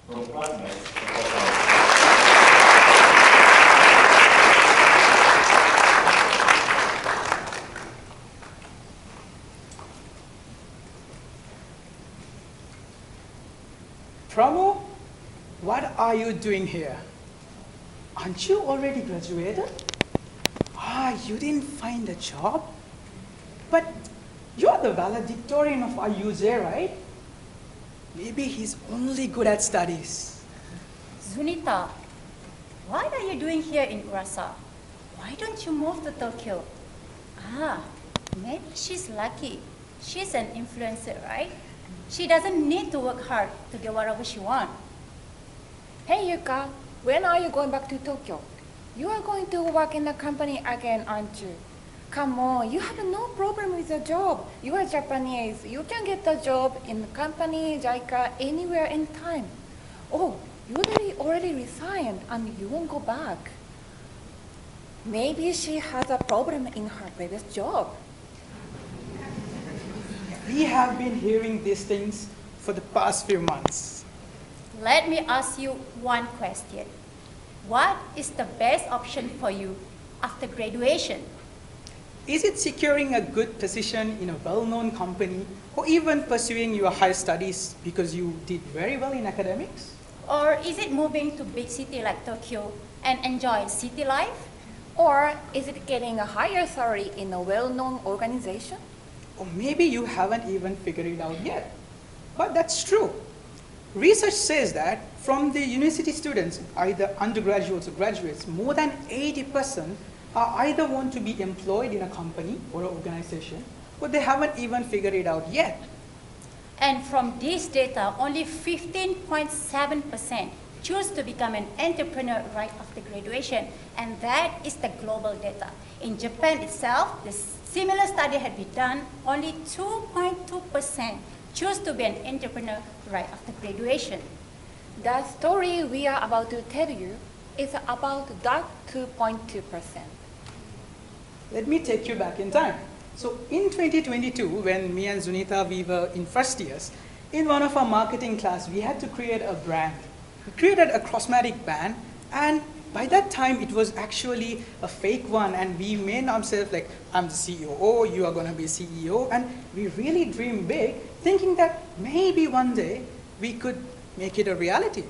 From classmates. Pramo, what are you doing here? Aren't you already graduated? You didn't find a job? But you're the valedictorian of IUJ, right? Maybe he's only good at studies. Zunita, what are you doing here in Urasa? Why don't you move to Tokyo? Maybe she's lucky. She's an influencer, right? She doesn't need to work hard to get whatever she wants. Hey Yuka, when are you going back to Tokyo? You are going to work in the company again, aren't you? Come on, you have no problem with the job. You are Japanese. You can get a job in the company, JICA, anywhere, anytime. Oh, you already resigned and you won't go back. Maybe she has a problem in her previous job. We have been hearing these things for the past few months. Let me ask you one question. What is the best option for you after graduation? Is it securing a good position in a well-known company or even pursuing your higher studies because you did very well in academics? Or is it moving to big city like Tokyo and enjoying city life? Or is it getting a higher salary in a well-known organization? Or maybe you haven't even figured it out yet. But that's true. Research says that from the university students, either undergraduates or graduates, more than 80% are either want to be employed in a company or an organization, or they haven't even figured it out yet. And from this data, only 15.7% choose to become an entrepreneur right after graduation, and that is the global data. In Japan itself, the similar study had been done, only 2.2% choose to be an entrepreneur right after graduation. The story we are about to tell you is about that 2.2%. Let me take you back in time. So in 2022, when me and Zunita, we were in first years, in one of our marketing class, we had to create a brand. We created a cosmetic brand, and by that time, it was actually a fake one, and we made ourselves like, I'm the CEO, you are going to be CEO, and we really dreamed big, thinking that maybe one day we could make it a reality.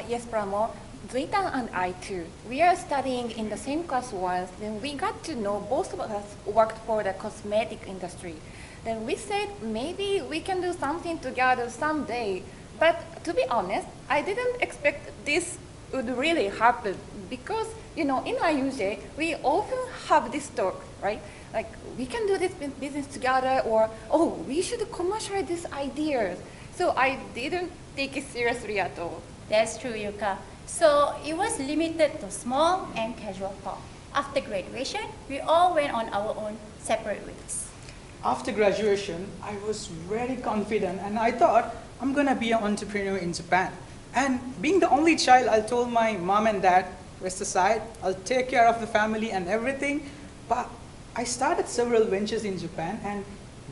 Yes, Pramo. Zunita and I too. We are studying in the same class once, then we got to know both of us worked for the cosmetic industry. Then we said maybe we can do something together someday. But to be honest, I didn't expect this would really happen because, in IUJ, we often have this talk, right? Like, we can do this business together, or, oh, we should commercialize these ideas. So I didn't take it seriously at all. That's true, Yuka. So it was limited to small and casual talk. After graduation, we all went on our own separate ways. After graduation, I was very confident, and I thought, I'm going to be an entrepreneur in Japan. And being the only child, I told my mom and dad, rest aside, I'll take care of the family and everything. But I started several ventures in Japan, and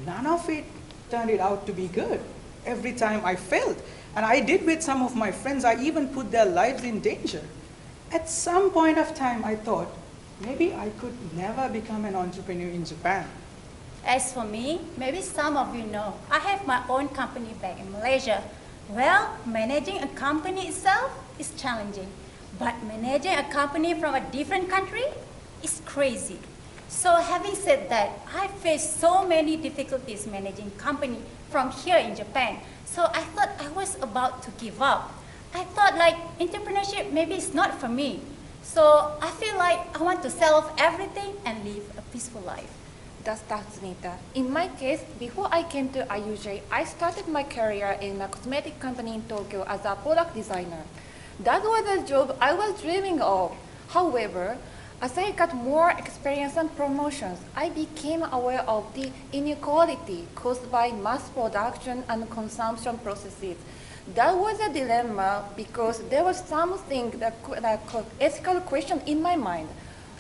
none of it turned out to be good. Every time I failed. And I did with some of my friends, I even put their lives in danger. At some point of time, I thought, maybe I could never become an entrepreneur in Japan. As for me, maybe some of you know, I have my own company back in Malaysia. Well, managing a company itself is challenging, but managing a company from a different country is crazy. So having said that, I faced so many difficulties managing company from here in Japan. So I thought I was about to give up. I thought like entrepreneurship maybe it's not for me. So I feel like I want to sell off everything and live a peaceful life. That's Zunita. In my case, before I came to IUJ, I started my career in a cosmetic company in Tokyo as a product designer. That was a job I was dreaming of. However, as I got more experience and promotions, I became aware of the inequality caused by mass production and consumption processes. That was a dilemma because there was something that ethical question in my mind.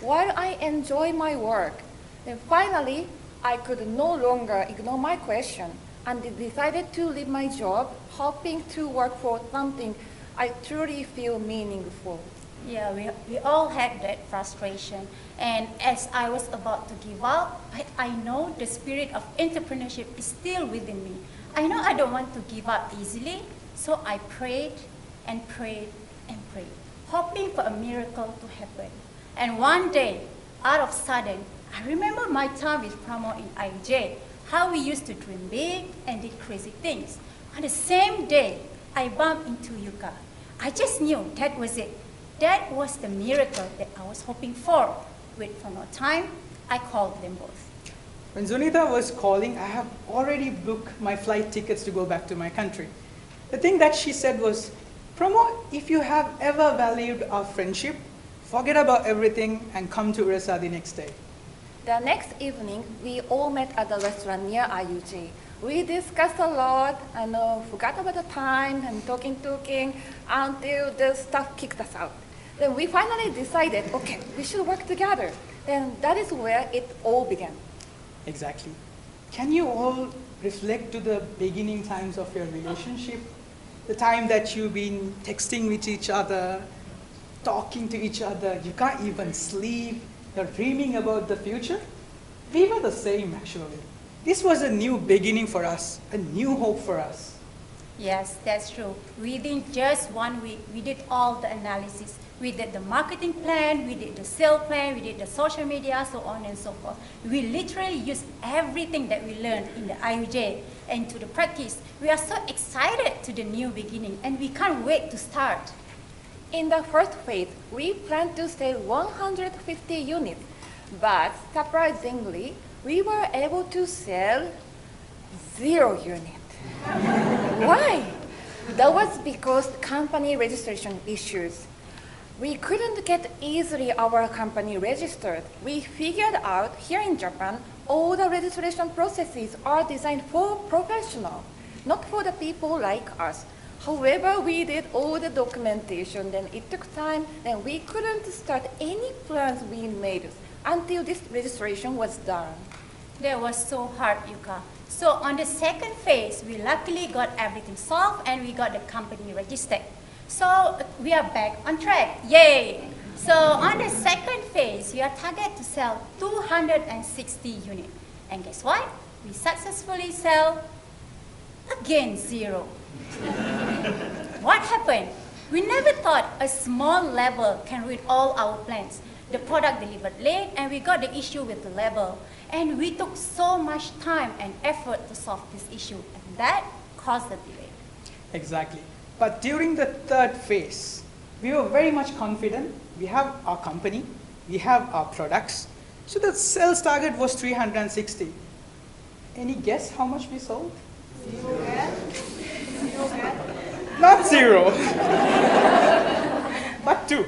While I enjoy my work, then finally, I could no longer ignore my question. and decided to leave my job, hoping to work for something I truly feel meaningful. Yeah, we all had that frustration. And as I was about to give up, but I know the spirit of entrepreneurship is still within me. I know I don't want to give up easily, so I prayed and prayed and prayed, hoping for a miracle to happen. And one day, out of sudden, I remember my time with Pramod in IUJ, how we used to dream big and did crazy things. On the same day, I bumped into Yuka. I just knew that was it. That was the miracle that I was hoping for. With no time, I called them both. When Zunita was calling, I have already booked my flight tickets to go back to my country. The thing that she said was, Pramod, if you have ever valued our friendship, forget about everything and come to Uresa the next day. The next evening, we all met at the restaurant near IUJ. We discussed a lot and forgot about the time and talking until the staff kicked us out. Then we finally decided, okay, we should work together. Then that is where it all began. Exactly. Can you all reflect to the beginning times of your relationship? The time that you've been texting with each other, talking to each other, you can't even sleep, you're dreaming about the future? We were the same, actually. This was a new beginning for us, a new hope for us. Yes, that's true. Within just 1 week, we did all the analysis. We did the marketing plan, we did the sales plan, we did the social media, so on and so forth. We literally used everything that we learned in the IUJ into the practice. We are so excited to the new beginning and we can't wait to start. In the first phase, we planned to sell 150 units, but surprisingly, we were able to sell 0 units. Why? That was because company registration issues. We couldn't get easily our company registered. We figured out here in Japan, all the registration processes are designed for professionals, not for the people like us. However, we did all the documentation, then it took time, then we couldn't start any plans we made until this registration was done. That was so hard, Yuka. So on the second phase, we luckily got everything solved and we got the company registered. So we are back on track, yay! So on the second phase, we are targeted to sell 260 units. And guess what? We successfully sell again 0. What happened? We never thought a small label can read all our plans. The product delivered late and we got the issue with the label. And we took so much time and effort to solve this issue, and that caused the delay. Exactly. But during the third phase, we were very much confident. We have our company, we have our products. So the sales target was 360. Any guess how much we sold? 0 yet? 0 yet? Not 0, but 2.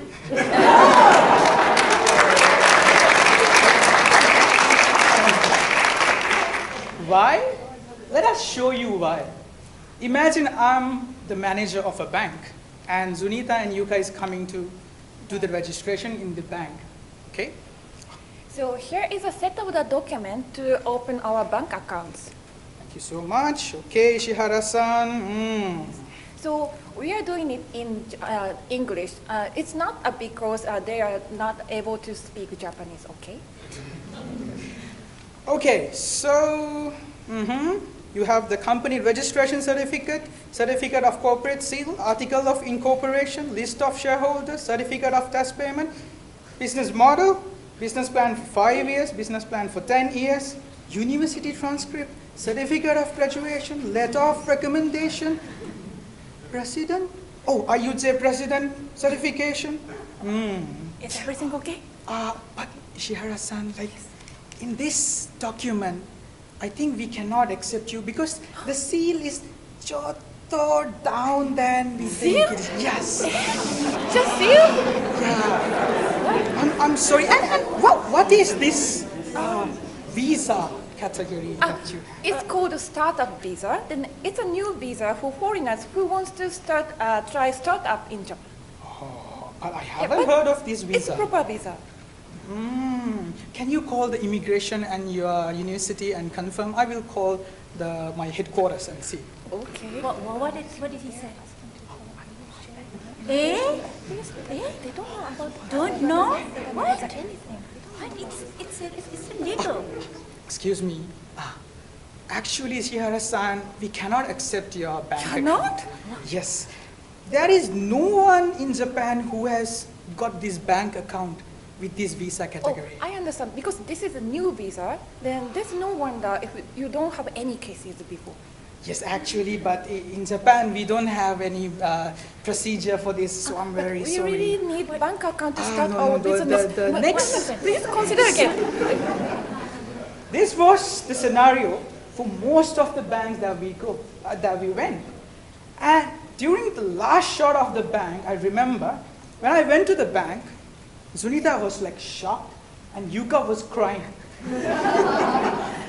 Why? Let us show you why. Imagine I'm the manager of a bank and Zunita and Yuka is coming to do the registration in the bank, okay? So here is a set of the document to open our bank accounts. Thank you so much. Okay, Ishihara-san. So we are doing it in English. It's not because they are not able to speak Japanese, okay? Okay, so you have the company registration certificate, certificate of corporate seal, article of incorporation, list of shareholders, certificate of tax payment, business model, business plan for 5 years, business plan for 10 years, university transcript, certificate of graduation, letter of recommendation, president, IUJ president certification. Is everything okay? But Ishihara-san, in this document, I think we cannot accept you because the seal is tore down than we think it is. Yes. Just seal? Yeah. I'm sorry. And what is this visa category that you have? It's called a startup visa. Then it's a new visa for foreigners who wants to try startup in Japan. Oh, but I haven't heard of this visa. It's a proper visa. Can you call the immigration and your university and confirm? I will call my headquarters and see. Okay. What did he say? Eh? They don't know about Don't know? What? anything. What? It's illegal. Excuse me. Actually, Ishihara-san, we cannot accept your bank Cannot? account. Yes. There is no one in Japan who has got this bank account with this visa Oh, category. I understand. Because this is a new visa, then there's no wonder if you don't have any cases before. Yes, actually, but in Japan, we don't have any procedure for this, so I'm very We sorry. really need bank account to start no, our no, business. the But next- please consider again. This was the scenario for most of the banks that we went. And during the last shot of the bank, I remember when I went to the bank, Zunita was like shocked and Yuka was crying.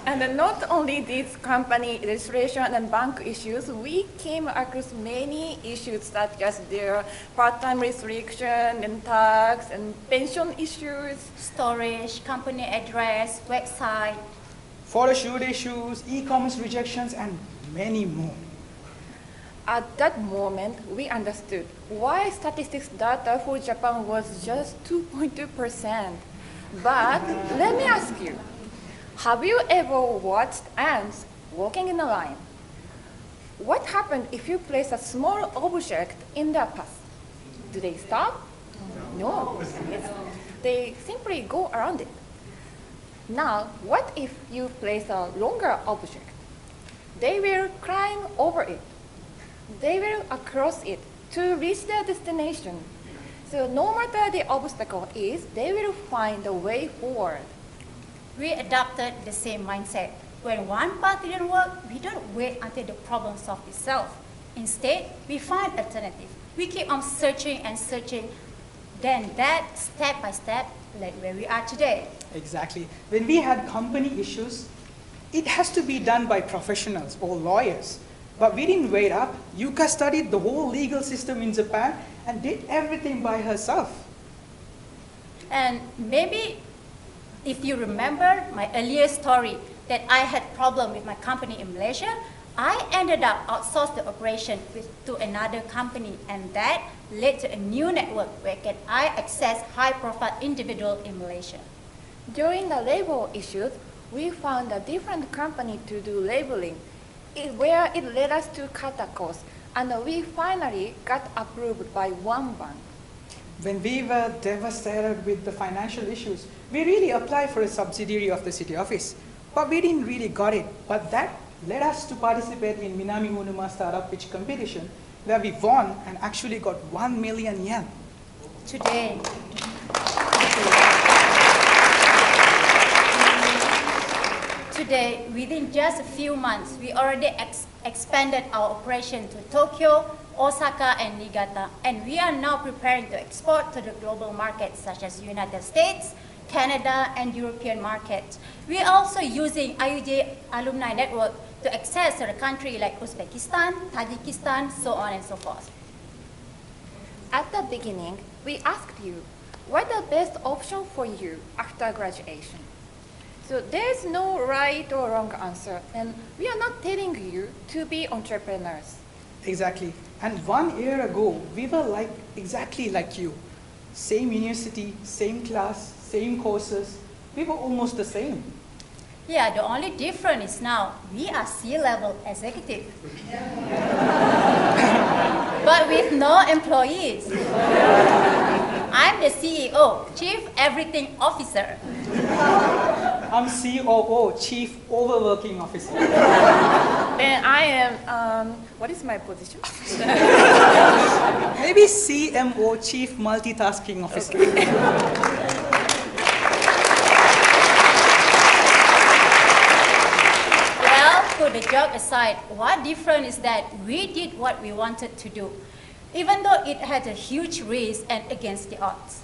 And then not only these company registration and bank issues, we came across many issues such as their part-time restriction and tax and pension issues. Storage, company address, website. Photo shoot issues, e-commerce rejections, and many more. At that moment, we understood why statistics data for Japan was just 2.2%. But let me ask you, have you ever watched ants walking in a line? What happens if you place a small object in their path? Do they stop? No. They simply go around it. Now, what if you place a longer object? They will climb over it. They will cross it to reach their destination. So no matter the obstacle is, they will find a way forward. We adopted the same mindset. When one path didn't work, we don't wait until the problem solves itself. Instead, we find alternatives. We keep on searching and searching. Then that, step by step, led where we are today. Exactly. When we had company issues, it has to be done by professionals or lawyers. But we didn't wait up. Yuka studied the whole legal system in Japan and did everything by herself. And maybe if you remember my earlier story that I had problem with my company in Malaysia, I ended up outsourced the operation to another company, and that led to a new network where I access high-profile individual in Malaysia. During the label issues, we found a different company to do labeling, where it led us to cut the cost, and we finally got approved by one bank. When we were devastated with the financial issues, we really applied for a subsidiary of the city office. But we didn't really got it. But that led us to participate in Minami Unuma Startup Pitch Competition, where we won and actually got 1 million yen. Today, within just a few months, we already expanded our operation to Tokyo, Osaka, and Niigata, and we are now preparing to export to the global markets such as United States, Canada, and European markets. We are also using IUJ alumni network to access to the country like Uzbekistan, Tajikistan, so on and so forth. At the beginning, we asked you, what the best option for you after graduation? So there's no right or wrong answer, and we are not telling you to be entrepreneurs. Exactly. And 1 year ago, we were exactly like you. Same university, same class, same courses. We were almost the same. Yeah, the only difference is now we are C-level executive, but with no employees. I'm the CEO, Chief Everything Officer. I'm COO, Chief Overworking Officer. Then I am, what is my position? Maybe CMO, Chief Multitasking Officer. Well, put the joke aside, what difference is that we did what we wanted to do, even though it had a huge risk and against the odds.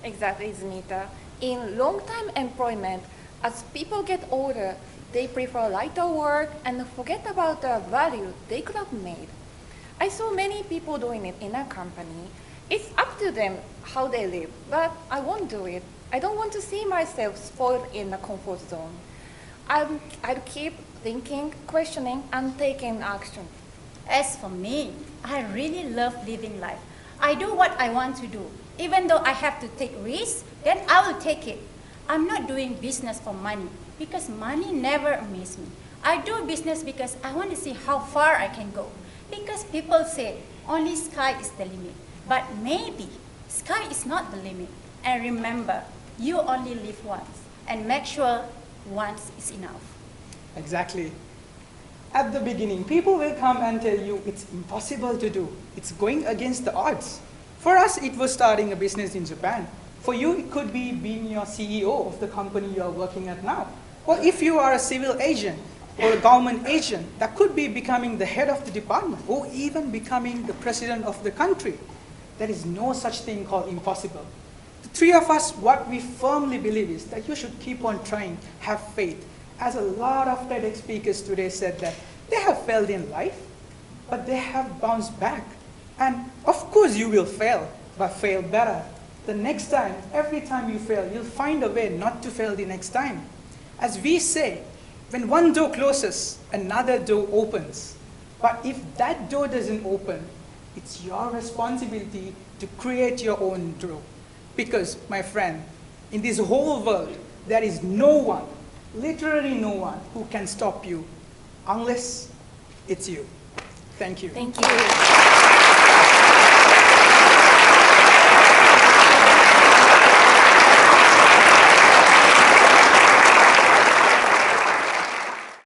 Exactly, Zunita. In long-time employment, as people get older, they prefer lighter work and forget about the value they could have made. I saw many people doing it in a company. It's up to them how they live, but I won't do it. I don't want to see myself spoiled in the comfort zone. I'll keep thinking, questioning, and taking action. As for me, I really love living life. I do what I want to do. Even though I have to take risks, then I will take it. I'm not doing business for money because money never amazes me. I do business because I want to see how far I can go. Because people say only sky is the limit. But maybe sky is not the limit. And remember, you only live once. And make sure once is enough. Exactly. At the beginning, people will come and tell you it's impossible to do. It's going against the odds. For us, it was starting a business in Japan. For you, it could be being your CEO of the company you are working at now. Or if you are a civil agent or a government agent, that could be becoming the head of the department or even becoming the president of the country. There is no such thing called impossible. The three of us, what we firmly believe is that you should keep on trying, have faith. As a lot of TEDx speakers today said that they have failed in life, but they have bounced back. And of course you will fail, but fail better. The next time, every time you fail, you'll find a way not to fail the next time. As we say, when one door closes, another door opens. But if that door doesn't open, it's your responsibility to create your own door. Because, my friend, in this whole world, there is no one, literally no one, who can stop you unless it's you. Thank you. Thank you.